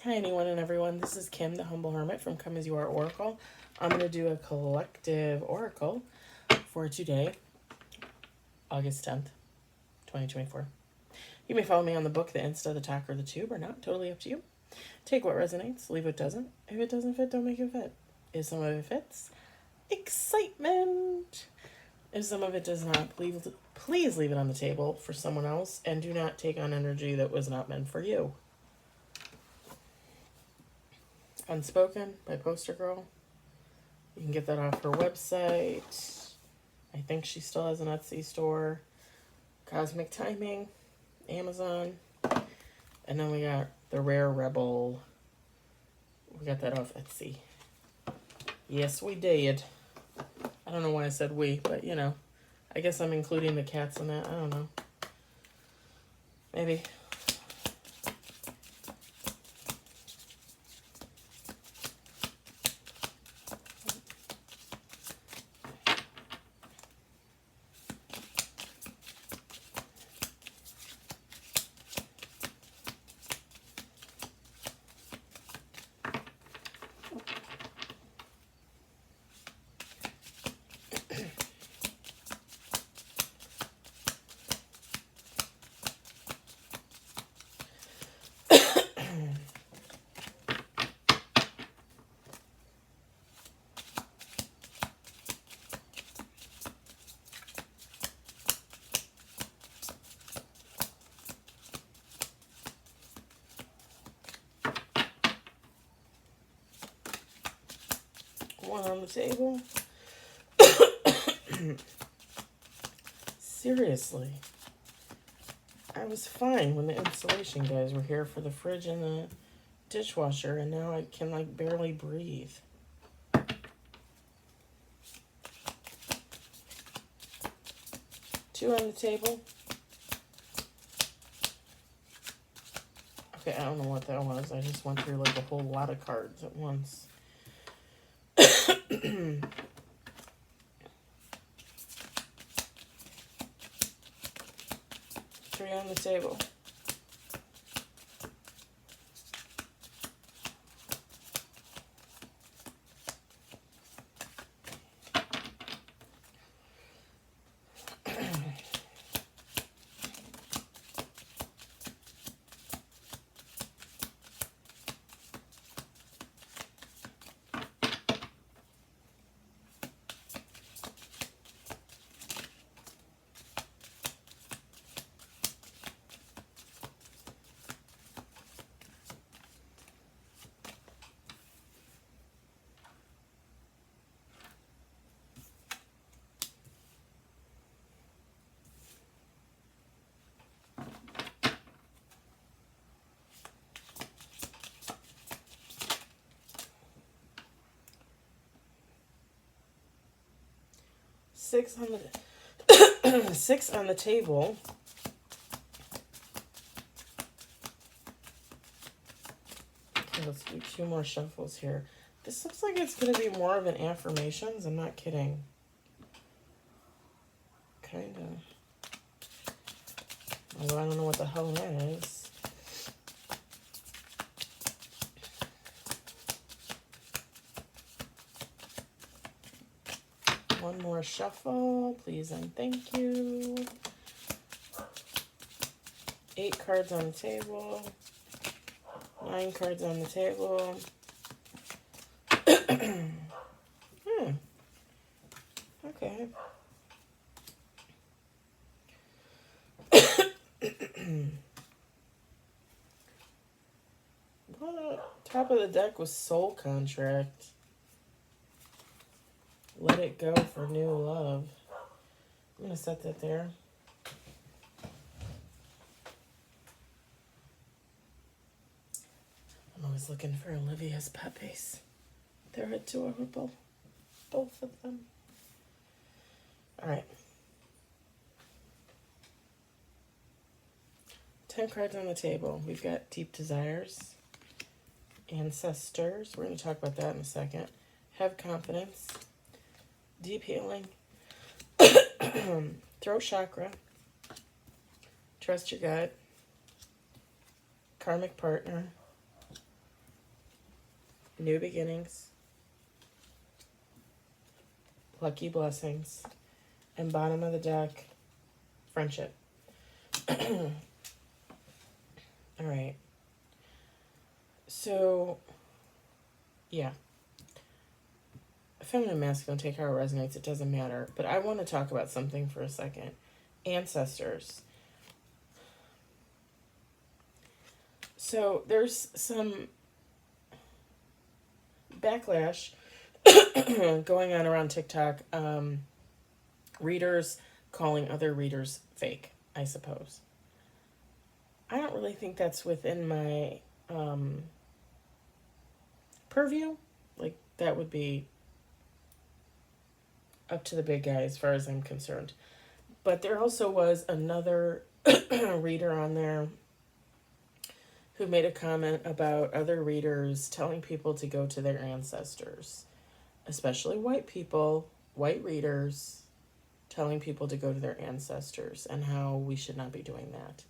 Hi, anyone and everyone. This is Kim, the Humble Hermit from Come As You Are Oracle. I'm going to do a collective oracle for today, August 10th, 2024. You may follow me on the book, the Insta, the Talk, or the Tube, or not. Totally up to you. Take what resonates, leave what doesn't. If it doesn't fit, don't make it fit. If some of it fits, excitement. If some of it does not, please leave it on the table for someone else, and do not take on energy that was not meant for you. Unspoken by Poster Girl. You can get that off her website. I think she still has an Etsy store. Cosmic Timing, Amazon. And then we got the Rare Rebel. We got that off Etsy. Yes, we did. I don't know why I said we, but you know. I guess I'm including the cats in that. I don't know. Maybe. One on the table. Seriously. I was fine when the installation guys were here for the fridge and the dishwasher, and now I can like barely breathe. Two on the table. Okay, I don't know what that was. I just went through like a whole lot of cards at once. Three on the table. Six on the six on the table. Okay, let's do two more shuffles here. This looks like it's going to be more of an affirmations. I'm not kidding. Kind of. Although I don't know what the hell that is. One more shuffle, please and thank you. 8 cards on the table. 9 cards on the table. Okay. Well, top of the deck was Soul Contract. Let it go for new love. I'm going to set that there. I'm always looking for Olivia's puppies. They're adorable. Both of them. All right. 10 cards on the table. We've got Deep Desires. Ancestors. We're going to talk about that in a second. Have Confidence. Deep Healing. Throat Chakra. Trust Your Gut. Karmic Partner. new beginnings, lucky blessings, and bottom of the deck, friendship. All right. So, yeah. Feminine, masculine, take how it resonates. It doesn't matter. But I want to talk about something for a second. Ancestors. So there's some backlash going on around TikTok. Readers calling other readers fake, I suppose. I don't really think that's within my purview. Like, that would be up to the big guy as far as I'm concerned. But there also was another reader on there who made a comment about other readers telling people to go to their ancestors, especially white people, white readers, telling people to go to their ancestors and how we should not be doing that.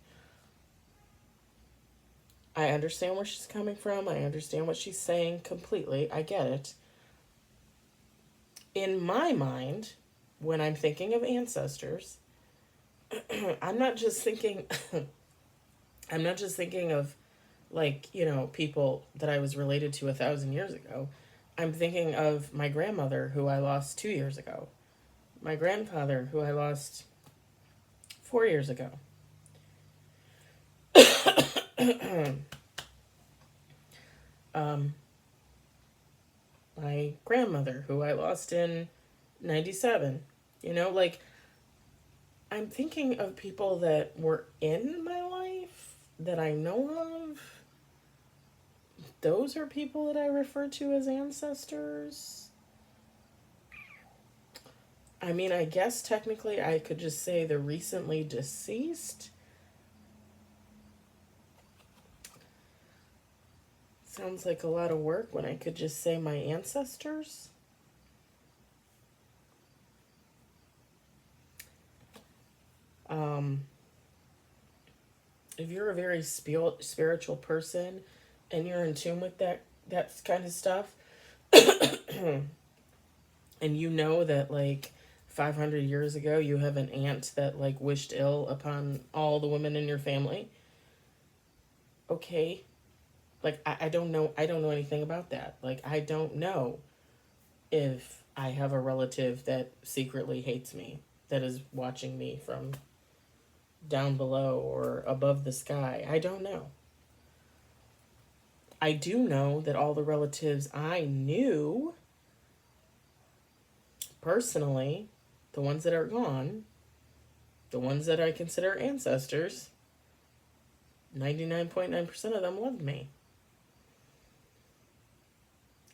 I understand where she's coming from. I understand what she's saying completely. I get it. In my mind, when I'm thinking of ancestors, I'm not just thinking of, like, you know, people that I was related to 1,000 years ago. I'm thinking of my grandmother, who I lost 2 years ago. My grandfather, who I lost 4 years ago. My grandmother, who I lost in 97. You know, like, I'm thinking of people that were in my life that I know of. Those are people that I refer to as ancestors. I mean, I guess technically I could just say the recently deceased. Sounds like a lot of work when I could just say my ancestors. If you're a very spiritual person and you're in tune with that kind of stuff, and you know that, like, 500 years ago you have an aunt that, like, wished ill upon all the women in your family, okay, like, I don't know anything about that. Like, I don't know if I have a relative that secretly hates me, that is watching me from down below or above the sky. I don't know. I do know that all the relatives I knew personally, the ones that are gone, the ones that I consider ancestors, 99.9% of them loved me.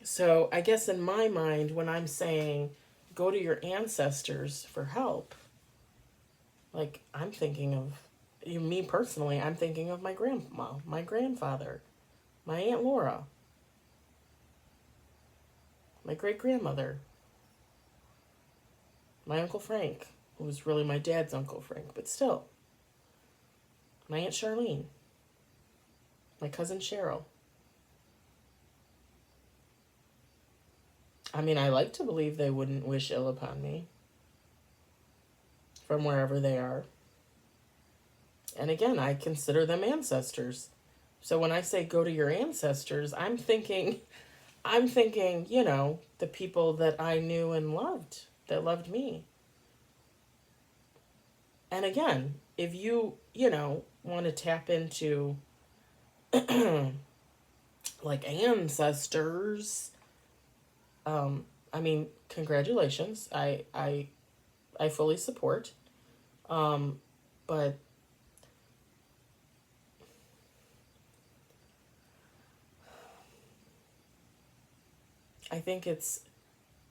So I guess in my mind, when I'm saying go to your ancestors for help, like, I'm thinking of, me personally, I'm thinking of my grandma, my grandfather, my Aunt Laura, my great-grandmother, my Uncle Frank, who was really my dad's Uncle Frank, but still, my Aunt Charlene, my cousin Cheryl. I mean, I like to believe they wouldn't wish ill upon me from wherever they are. And again, I consider them ancestors. So when I say go to your ancestors, I'm thinking, you know, the people that I knew and loved, that loved me. And again, if you know, want to tap into like ancestors, I mean, congratulations. I fully support. But I think it's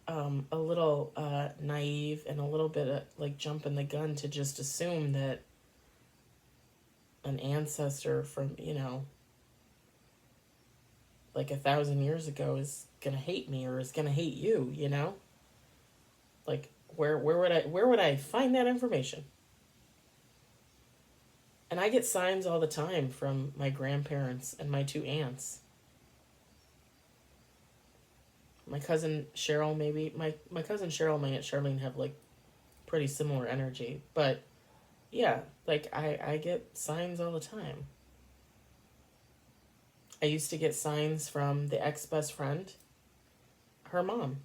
a little naive and a little bit like jumping the gun to just assume that an ancestor from, you know, like 1,000 years ago is gonna hate me or is gonna hate you, you know? Like, where would I find that information? And I get signs all the time from my grandparents and my 2 aunts. My cousin Cheryl, maybe. My cousin Cheryl and my Aunt Charlene have, like, pretty similar energy. But, yeah, like, I get signs all the time. I used to get signs from the ex-best friend, her mom.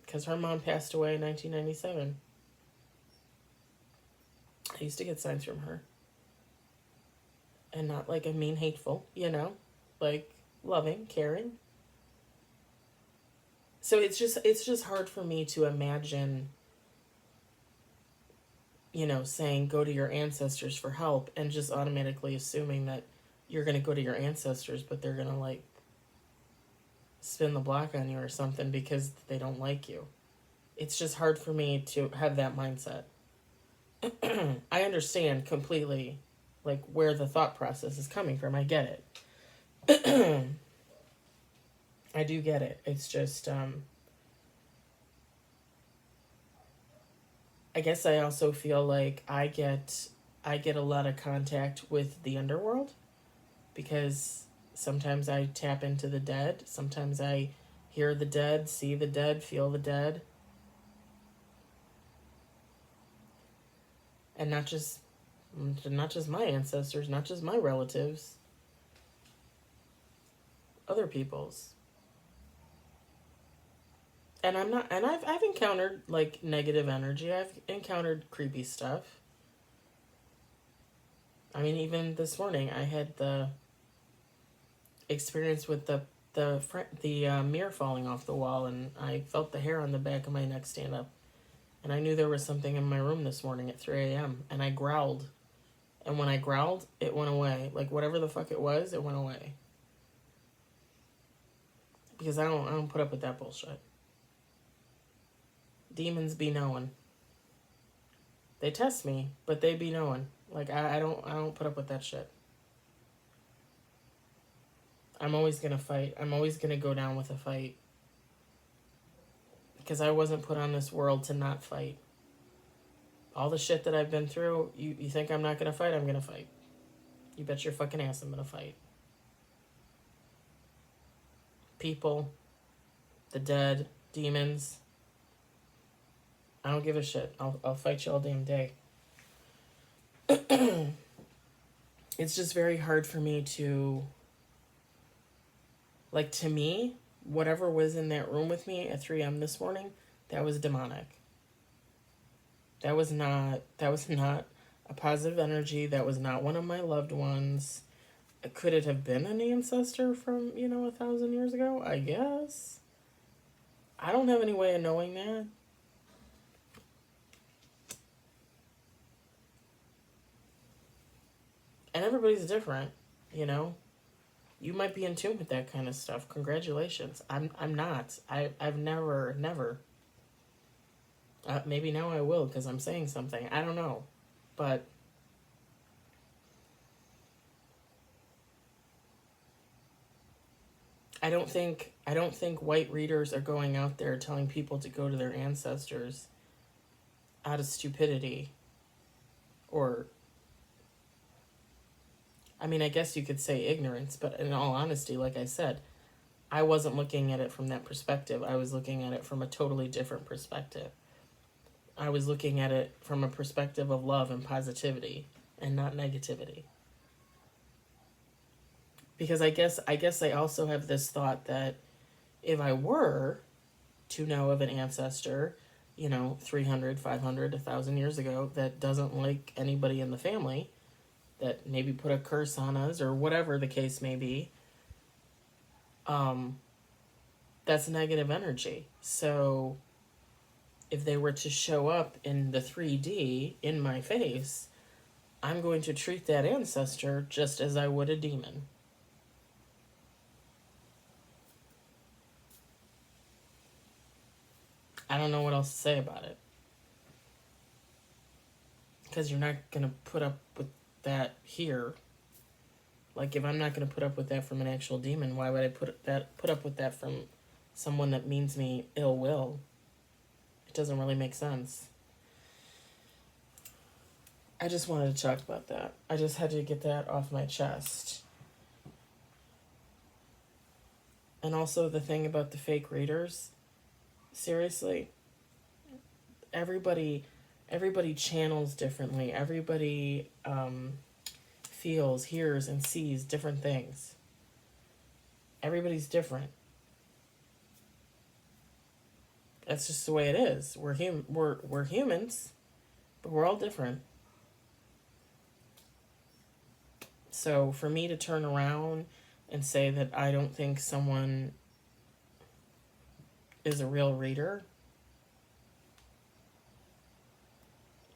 Because her mom passed away in 1997. I used to get signs from her. And not, like, a mean, hateful, you know? Like, loving, caring. So it's just hard for me to imagine, you know, saying go to your ancestors for help and just automatically assuming that you're going to go to your ancestors, but they're going to, like, spin the block on you or something because they don't like you. It's just hard for me to have that mindset. I understand completely, like, where the thought process is coming from. I get it. I do get it. It's just, I guess I also feel like I get a lot of contact with the underworld because sometimes I tap into the dead. Sometimes I hear the dead, see the dead, feel the dead. And not just my ancestors, not just my relatives, other people's. And I've encountered, like, negative energy. I've encountered creepy stuff. I mean, even this morning I had the experience with the mirror falling off the wall, and I felt the hair on the back of my neck stand up. And I knew there was something in my room this morning at 3 a.m. And I growled. And when I growled, it went away. Like, whatever the fuck it was, it went away. Because I don't put up with that bullshit. Demons be knowing. They test me, but they be knowing. Like, I don't put up with that shit. I'm always gonna fight. I'm always gonna go down with a fight. Because I wasn't put on this world to not fight. All the shit that I've been through, you think I'm not gonna fight? I'm gonna fight. You bet your fucking ass I'm gonna fight. People, the dead, demons. I don't give a shit. I'll fight you all damn day. It's just very hard for me to, like, to me, whatever was in that room with me at 3 a.m. this morning, that was demonic. That was not a positive energy. That was not one of my loved ones. Could it have been an ancestor from, 1,000 years ago? I guess. I don't have any way of knowing that. And everybody's different, You might be in tune with that kind of stuff. Congratulations. I'm not. I've never. Maybe now I will because I'm saying something. I don't know. But I don't think white readers are going out there telling people to go to their ancestors out of stupidity. Or, I mean, I guess you could say ignorance, but in all honesty, like I said, I wasn't looking at it from that perspective. I was looking at it from a totally different perspective. I was looking at it from a perspective of love and positivity and not negativity. Because I guess I also have this thought that if I were to know of an ancestor, 300, 500, 1,000 years ago that doesn't like anybody in the family, that maybe put a curse on us or whatever the case may be, that's negative energy. So if they were to show up in the 3D in my face, I'm going to treat that ancestor just as I would a demon. I don't know what else to say about it. Because you're not going to put up with that here. Like, if I'm not going to put up with that from an actual demon, why would I put up with that from someone that means me ill will? It doesn't really make sense. I just wanted to talk about that. I just had to get that off my chest. And also the thing about the fake readers, Seriously, everybody channels differently. Everybody feels, hears, and sees different things. Everybody's different. That's just the way it is. We're humans, but we're all different. So for me to turn around and say that I don't think someone is a real reader,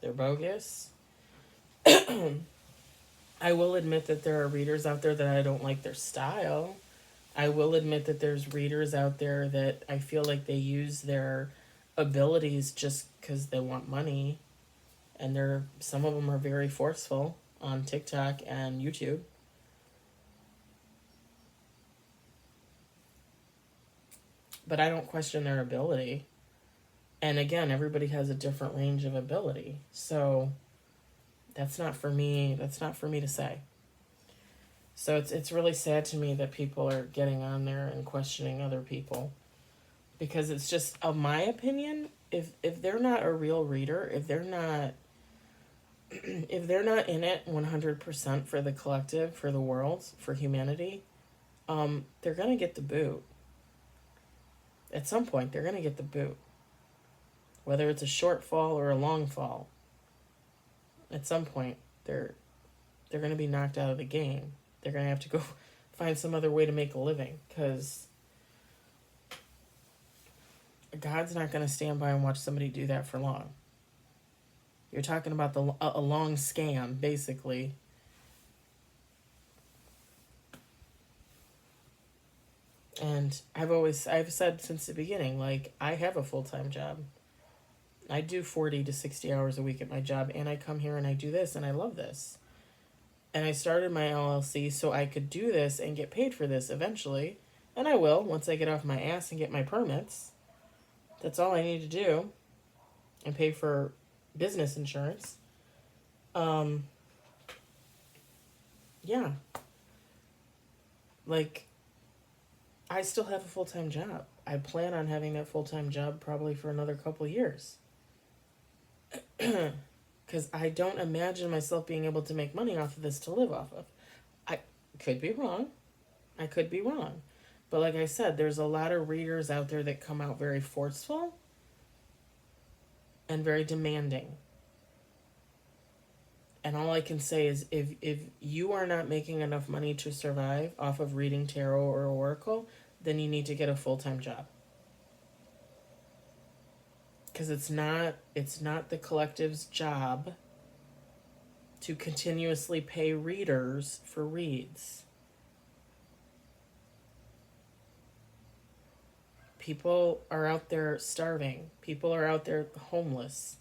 they're bogus. I will admit that there are readers out there that I don't like their style. I will admit that there's readers out there that I feel like they use their abilities just because they want money, and some of them are very forceful on TikTok and YouTube. But I don't question their ability. And again, everybody has a different range of ability. So that's not for me. That's not for me to say. So it's really sad to me that people are getting on there and questioning other people, because it's just, of my opinion, if they're not a real reader, if they're not in it 100% for the collective, for the world, for humanity, they're gonna get the boot. At some point, they're gonna get the boot. Whether it's a short fall or a long fall, at some point they're going to be knocked out of the game. They're going to have to go find some other way to make a living, because God's not going to stand by and watch somebody do that for long. You're talking about a long scam, basically. And I've said since the beginning, like, I have a full-time job. I do 40 to 60 hours a week at my job, and I come here and I do this, and I love this. And I started my LLC so I could do this and get paid for this eventually. And I will, once I get off my ass and get my permits. That's all I need to do. And pay for business insurance. Yeah. Like, I still have a full-time job. I plan on having that full-time job probably for another couple years. Because I don't imagine myself being able to make money off of this to live off of. I could be wrong. But like I said, there's a lot of readers out there that come out very forceful and very demanding. And all I can say is, if you are not making enough money to survive off of reading tarot or oracle, then you need to get a full-time job. Because it's not the collective's job to continuously pay readers for reads. People are out there starving. People are out there homeless.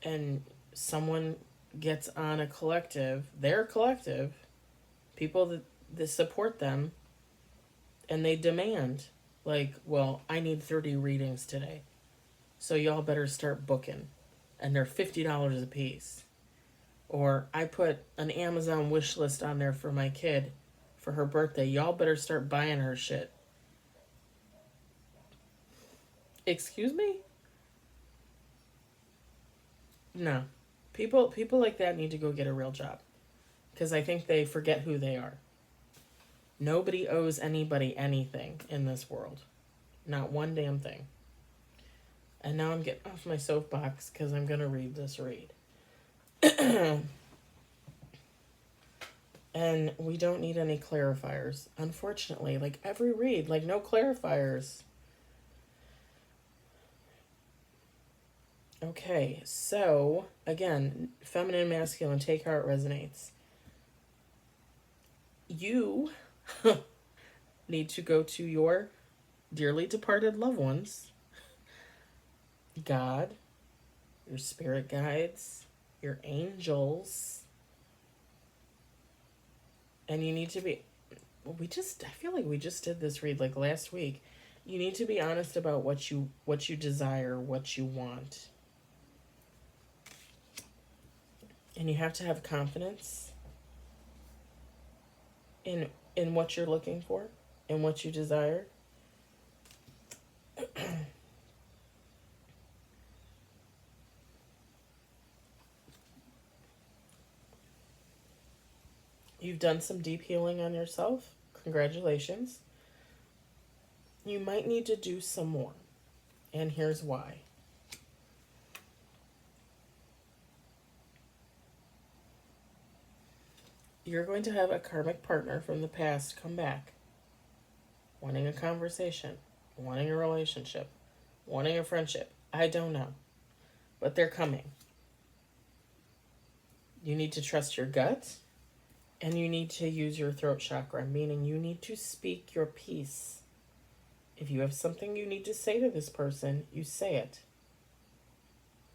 And someone gets on a collective, their collective, people that support them, and they demand, like, well, I need 30 readings today, so y'all better start booking. And they're $50 a piece. Or I put an Amazon wish list on there for my kid for her birthday. Y'all better start buying her shit. Excuse me? No. People like that need to go get a real job. Because I think they forget who they are. Nobody owes anybody anything in this world. Not one damn thing. And now I'm getting off my soapbox because I'm going to read this read. And we don't need any clarifiers. Unfortunately, like every read, like no clarifiers. Okay, so again, feminine, masculine, take how it resonates. You need to go to your dearly departed loved ones, God, your spirit guides, your angels, and you need to be, I feel like we just did this read like last week. You need to be honest about what you desire, what you want. And you have to have confidence in what you're looking for and what you desire. done some deep healing on yourself. Congratulations. You might need to do some more. And here's why. You're going to have a karmic partner from the past come back, wanting a conversation, wanting a relationship, wanting a friendship. I don't know. But they're coming. You need to trust your gut, and you need to use your throat chakra, meaning you need to speak your piece. If you have something you need to say to this person, you say it.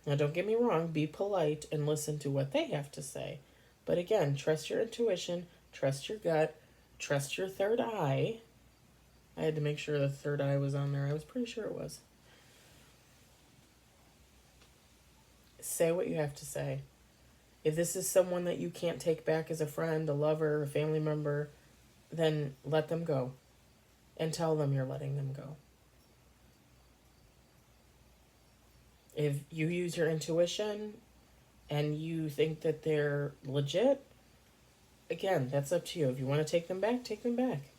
Now, don't get me wrong, be polite and listen to what they have to say. But again, trust your intuition, trust your gut, trust your third eye. I had to make sure the third eye was on there. I was pretty sure it was. Say what you have to say. If this is someone that you can't take back as a friend, a lover, a family member, then let them go. And tell them you're letting them go. If you use your intuition and you think that they're legit, again, that's up to you. If you want to take them back, take them back.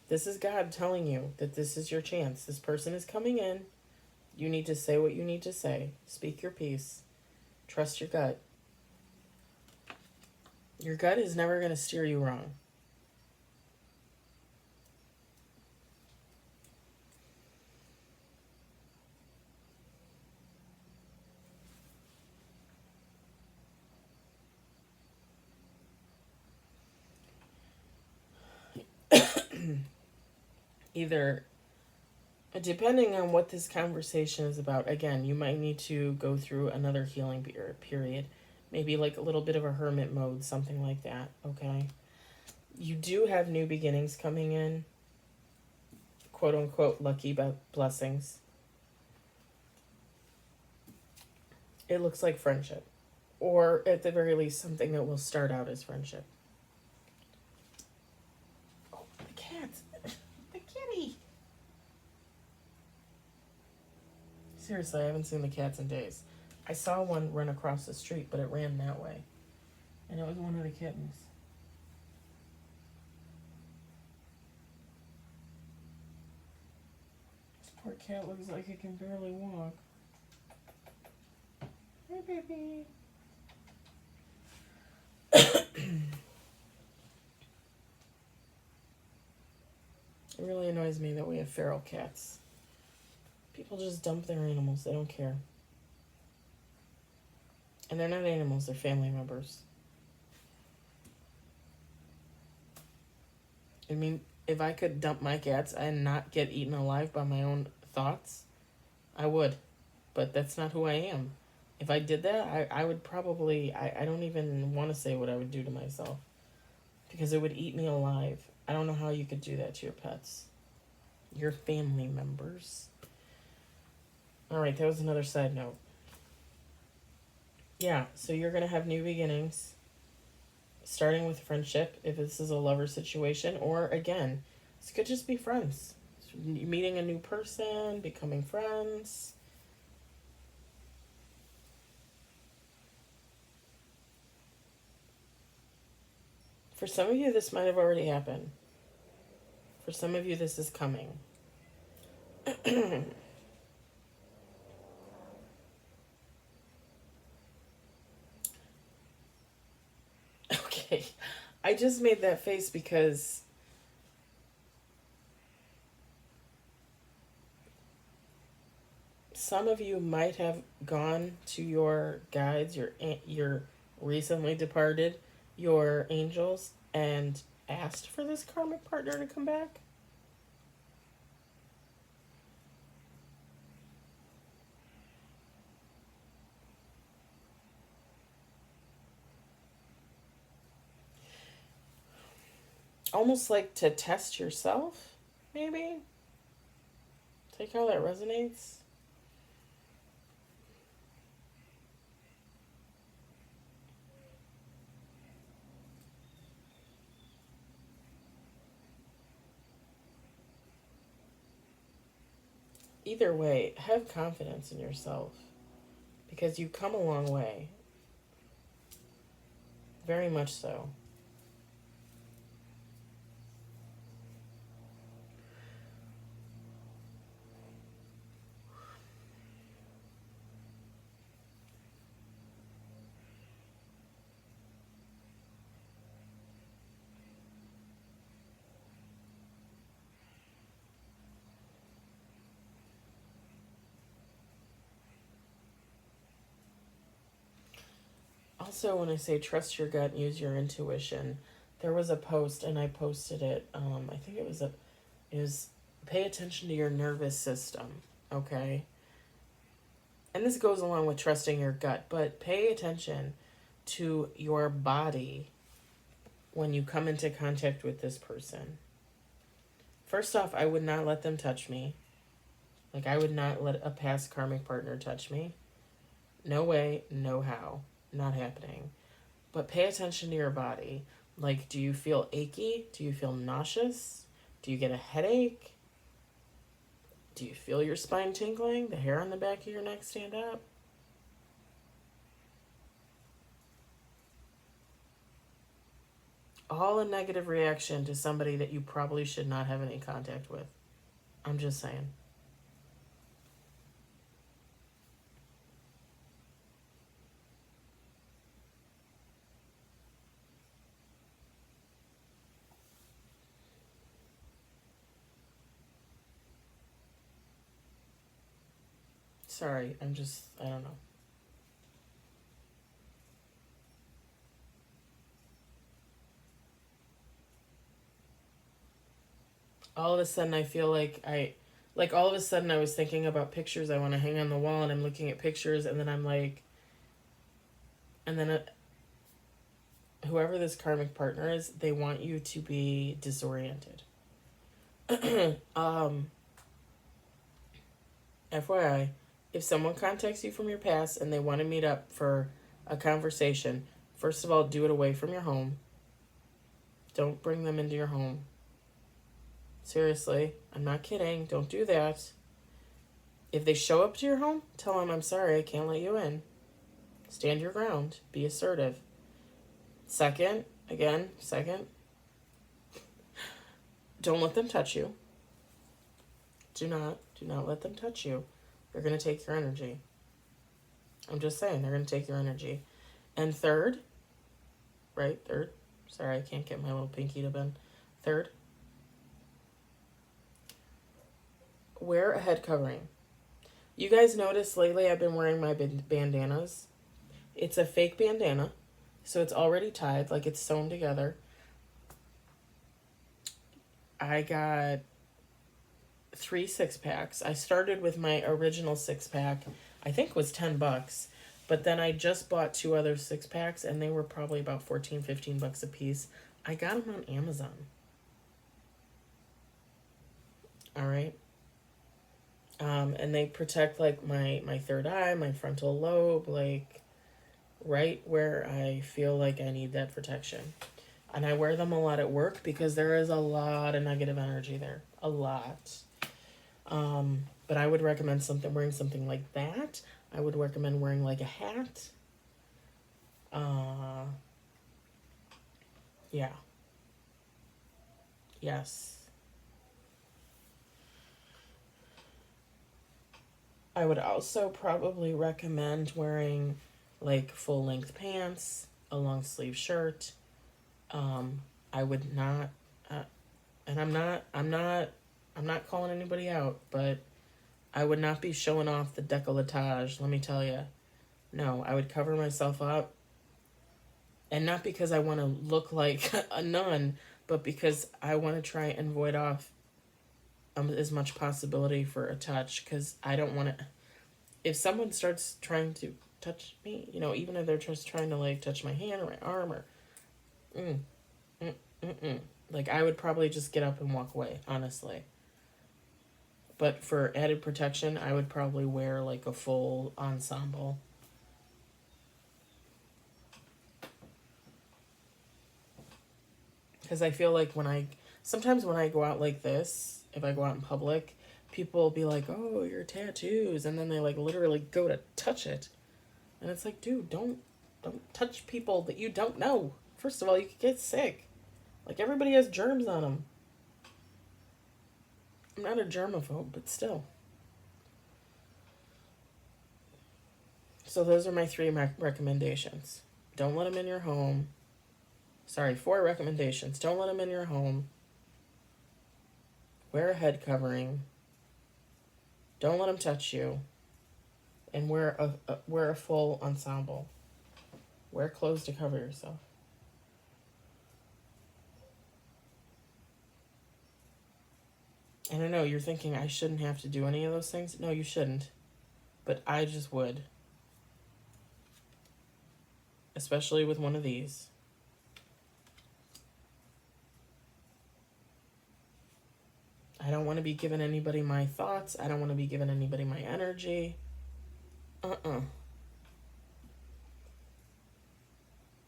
This is God telling you that this is your chance. This person is coming in. You need to say what you need to say. Speak your piece. Trust your gut. Your gut is never going to steer you wrong. Either, depending on what this conversation is about, again, you might need to go through another healing period. Maybe like a little bit of a hermit mode, something like that, okay? You do have new beginnings coming in. Quote unquote lucky blessings. It looks like friendship. Or at the very least, something that will start out as friendship. Oh, the cat. The kitty. Seriously, I haven't seen the cats in days. I saw one run across the street, but it ran that way. And it was one of the kittens. This poor cat looks like it can barely walk. Hey, baby. It really annoys me that we have feral cats. People just dump their animals. They don't care. And they're not animals. They're family members. I mean, if I could dump my cats and not get eaten alive by my own thoughts, I would. But that's not who I am. If I did that, I would probably... I don't even want to say what I would do to myself. Because it would eat me alive. I don't know how you could do that to your pets. Your family members. Alright, that was another side note. Yeah, so you're going to have new beginnings. Starting with friendship, if this is a lover situation. Or, again, this could just be friends. Meeting a new person, becoming friends. For some of you, this might have already happened. For some of you, this is coming. Okay, I just made that face because some of you might have gone to your guides, your recently departed, your angels, and asked for this karmic partner to come back. Almost like to test yourself, maybe? Take how that resonates. Either way, have confidence in yourself. Because you've come a long way. Very much so. Also, when I say trust your gut and use your intuition, there was a post and I posted it. I think it was pay attention to your nervous system, okay? And this goes along with trusting your gut, but pay attention to your body when you come into contact with this person. First off, I would not let them touch me. Like, I would not let a past karmic partner touch me. No way, no how. Not happening. But pay attention to your body. Like, do you feel achy? Do you feel nauseous? Do you get a headache? Do you feel your spine tingling? The hair on the back of your neck stand up? All a negative reaction to somebody that you probably should not have any contact with. I'm just saying. Sorry, I don't know. All of a sudden I feel like all of a sudden I was thinking about pictures I want to hang on the wall, and I'm looking at pictures, and then I'm like, and then whoever this karmic partner is, they want you to be disoriented. FYI, if someone contacts you from your past and they want to meet up for a conversation, first of all, do it away from your home. Don't bring them into your home. Seriously, I'm not kidding. Don't do that. If they show up to your home, tell them, I'm sorry, I can't let you in. Stand your ground. Be assertive. Second, don't let them touch you. Do not let them touch you. They're going to take your energy. I'm just saying, they're going to take your energy. And third, sorry, I can't get my little pinky to bend. Third, wear a head covering. You guys notice lately I've been wearing my bandanas. It's a fake bandana, so it's already tied, like it's sewn together. I got 3 6-packs. I started with my original 6-pack, I think was $10, but then I just bought 2 other 6-packs and they were probably about $14-15 a piece. I got them on Amazon. All right. And they protect like my third eye, my frontal lobe, like right where I feel like I need that protection. And I wear them a lot at work because there is a lot of negative energy there. A lot. But I would recommend wearing something like that. I would recommend wearing like a hat. Yeah. Yes. I would also probably recommend wearing like full length pants, a long sleeve shirt. I would not, and I'm not calling anybody out, but I would not be showing off the décolletage, let me tell you. No, I would cover myself up. And not because I want to look like a nun, but because I want to try and void off as much possibility for a touch, because I don't want to. If someone starts trying to touch me, even if they're just trying to like touch my hand or my arm or, like I would probably just get up and walk away, honestly. But for added protection, I would probably wear like a full ensemble. Because I feel like sometimes when I go out like this, if I go out in public, people will be like, oh, your tattoos. And then they like literally go to touch it. And it's like, dude, don't touch people that you don't know. First of all, you could get sick. Like everybody has germs on them. I'm not a germaphobe, but still. So those are my 3 recommendations. Don't let them in your home. Sorry, 4 recommendations. Don't let them in your home. Wear a head covering. Don't let them touch you. And wear a full ensemble. Wear clothes to cover yourself. And I know you're thinking I shouldn't have to do any of those things. No, you shouldn't. But I just would. Especially with one of these. I don't want to be giving anybody my thoughts. I don't want to be giving anybody my energy. I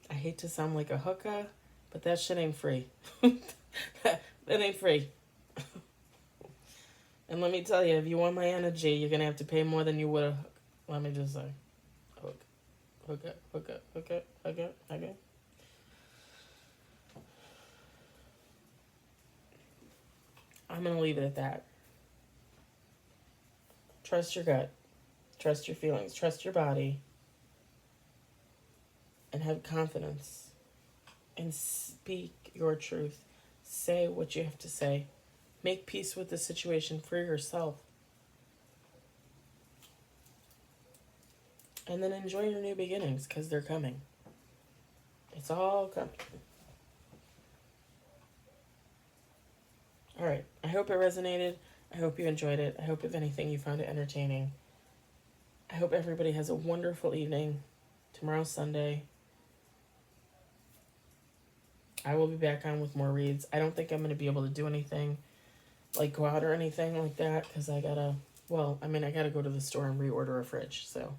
hate to sound like a hooker, but that shit ain't free. that ain't free. And let me tell you, if you want my energy, you're going to have to pay more than you would a hook. Let me just say. Hook. Hook up, hook up, hook up, hook up, hook up. I'm going to leave it at that. Trust your gut. Trust your feelings. Trust your body. And have confidence. And speak your truth. Say what you have to say. Make peace with the situation for yourself. And then enjoy your new beginnings, because they're coming. It's all coming. All right. I hope it resonated. I hope you enjoyed it. I hope, if anything, you found it entertaining. I hope everybody has a wonderful evening. Tomorrow's Sunday. I will be back on with more reads. I don't think I'm going to be able to do anything, like go out or anything like that, because I gotta go to the store and reorder a fridge, so,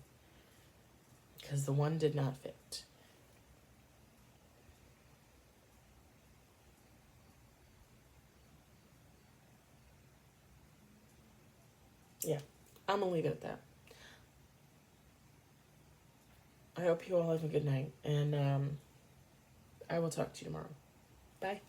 because the one did not fit. Yeah, I'm gonna leave it at that. I hope you all have a good night, and I will talk to you tomorrow. Bye.